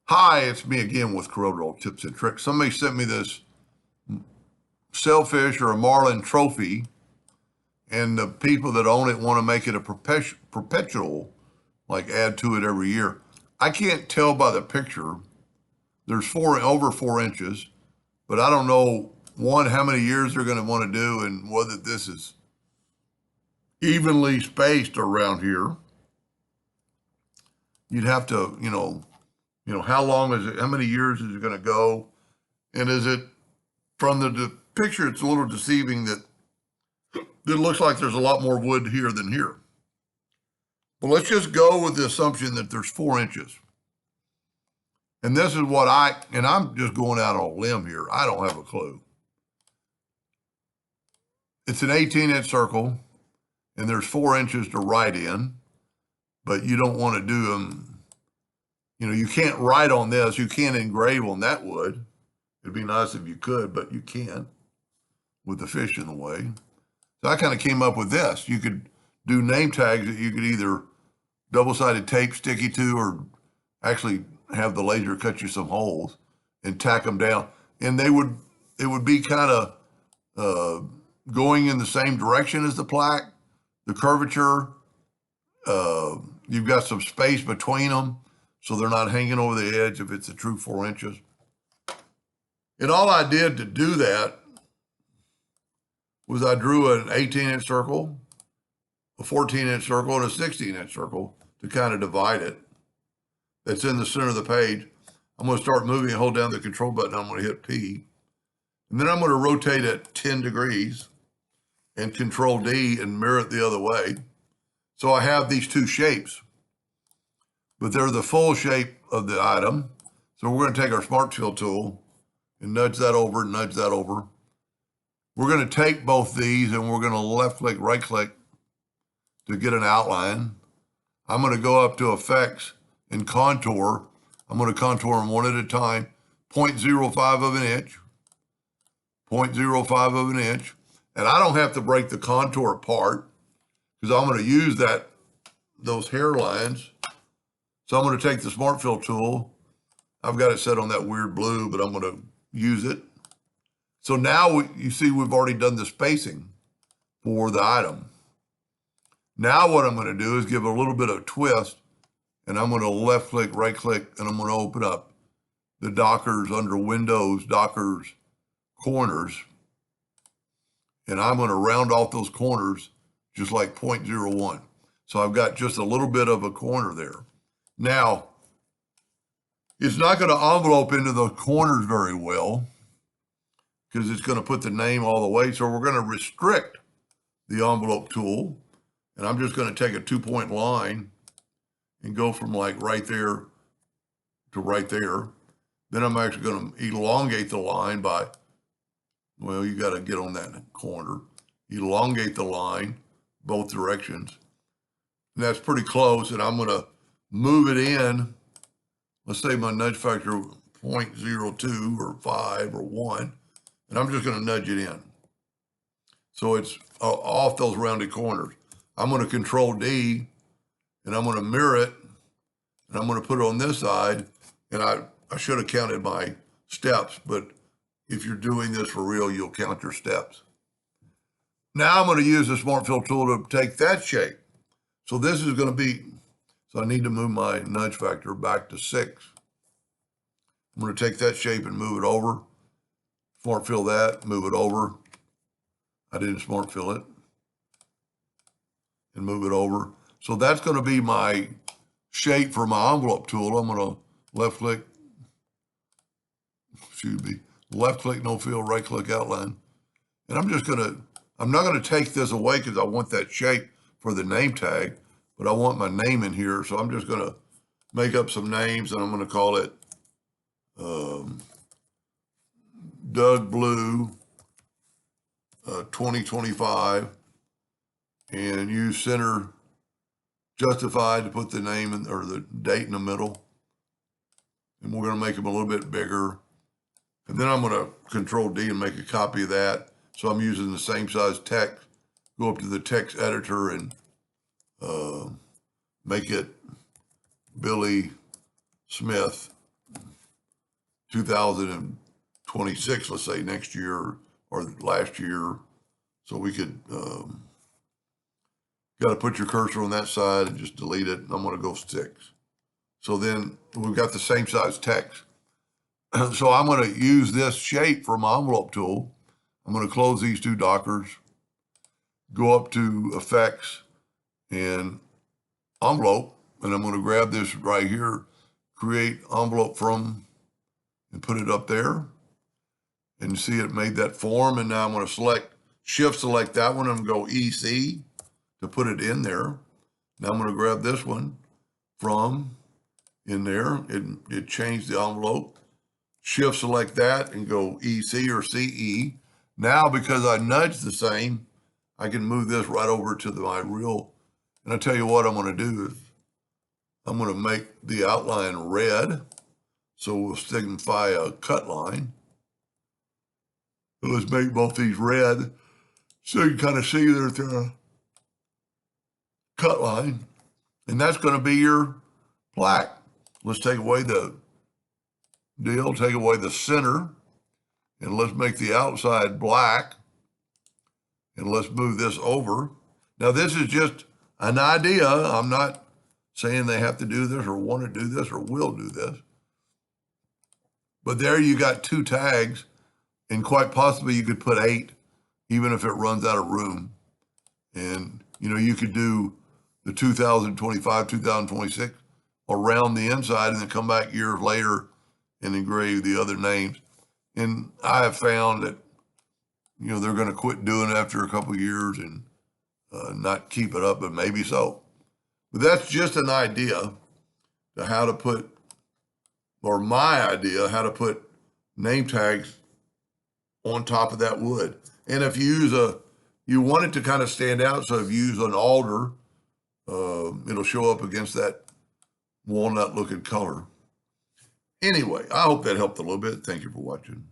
Hi, it's me again with Corel Tips and Tricks. Somebody sent me this sailfish or a marlin trophy, and the people that own it want to make it a perpetual, like add to it every year. I can't tell by the picture. There's over 4 inches, but I don't know, one, how many years they're going to want to do and whether this is evenly spaced around here. You'd have to, how long is it? How many years is it going to go? And is it from the picture? It's a little deceiving that it looks like there's a lot more wood here than here. But let's just go with the assumption that there's 4 inches. And this is what I'm just going out on a limb here. I don't have a clue. It's an 18-inch circle, and there's 4 inches to write in, but you don't want to do them. You can't write on this. You can't engrave on that wood. It'd be nice if you could, but you can't with the fish in the way. So I kind of came up with this. You could do name tags that you could either double-sided tape sticky to, or actually have the laser cut you some holes and tack them down. And it would be kind of going in the same direction as the plaque, the curvature. You've got some space between them, so they're not hanging over the edge if it's a true 4 inches. And all I did to do that was I drew an 18-inch circle, a 14-inch circle, and a 16-inch circle to kind of divide it. That's in the center of the page. I'm going to start moving and hold down the control button. I'm going to hit P. And then I'm going to rotate it 10 degrees and Control D and mirror it the other way. So I have these two shapes, but they're the full shape of the item. So we're going to take our Smart Fill tool and nudge that over, nudge that over. We're going to take both these and we're going to left click, right click to get an outline. I'm going to go up to Effects and Contour. I'm going to contour them one at a time, 0.05 of an inch, 0.05 of an inch. And I don't have to break the contour apart because I'm going to use those hairlines. So I'm going to take the Smart Fill tool. I've got it set on that weird blue, but I'm going to use it. So now you see we've already done the spacing for the item. Now what I'm going to do is give a little bit of twist, and I'm going to left click, right click, and I'm going to open up the Dockers under Windows, Dockers corners. And I'm going to round off those corners just like 0.01. So I've got just a little bit of a corner there. Now, it's not going to envelope into the corners very well because it's going to put the name all the way. So we're going to restrict the envelope tool. And I'm just going to take a 2-point line and go from like right there to right there. Then I'm actually going to elongate the line by, well, you got to get on that corner. Elongate the line both directions. And that's pretty close. And I'm going to move it in. Let's say my nudge factor 0.02 or 5 or 1. And I'm just going to nudge it in. So it's off those rounded corners. I'm going to Control D, and I'm going to mirror it, and I'm going to put it on this side. And I should have counted my steps, but if you're doing this for real, you'll count your steps. Now I'm going to use the Smart Fill tool to take that shape. So this is going to be, so I need to move my nudge factor back to 6. I'm going to take that shape and move it over. Smart Fill that, move it over. I didn't Smart Fill it. And move it over. So that's going to be my shape for my envelope tool. I'm going to left click, left click, no fill, right click outline. And I'm not going to take this away because I want that shape for the name tag, but I want my name in here. So I'm just going to make up some names, and I'm going to call it Doug Blue 2025, and use center justified to put the name in, or the date in the middle. And we're going to make them a little bit bigger. And then I'm going to Control D and make a copy of that. So I'm using the same size text. Go up to the text editor and make it Billy Smith 2026, let's say next year or last year. So we could, got to put your cursor on that side and just delete it. And I'm going to go 6. So then we've got the same size text. So I'm going to use this shape for my envelope tool. I'm going to close these 2 dockers, go up to effects and envelope, and I'm going to grab this right here, create envelope from, and put it up there. And you see it made that form. And now I'm going to shift select that one and go EC to put it in there. Now I'm going to grab this one from in there. It changed the envelope. Shift select that and go EC or CE. Now, because I nudged the same, I can move this right over to my real. And I tell you what I'm going to do is I'm going to make the outline red. So we'll signify a cut line. So let's make both these red so you can kind of see there's a cut line. And that's going to be your plaque. Let's take away the deal, take away the center, and let's make the outside black. And let's move this over. Now, this is just an idea. I'm not saying they have to do this or want to do this or will do this. But there you got 2 tags, and quite possibly you could put 8, even if it runs out of room. And, you know, you could do the 2025, 2026 around the inside and then come back years later and engrave the other names. And I have found that, you know, they're going to quit doing it after a couple of years and not keep it up, but maybe so. But that's just an idea to how to put, or my idea, how to put name tags on top of that wood. And if you use you want it to kind of stand out, so if you use an alder, it'll show up against that walnut looking color. Anyway, I hope that helped a little bit. Thank you for watching.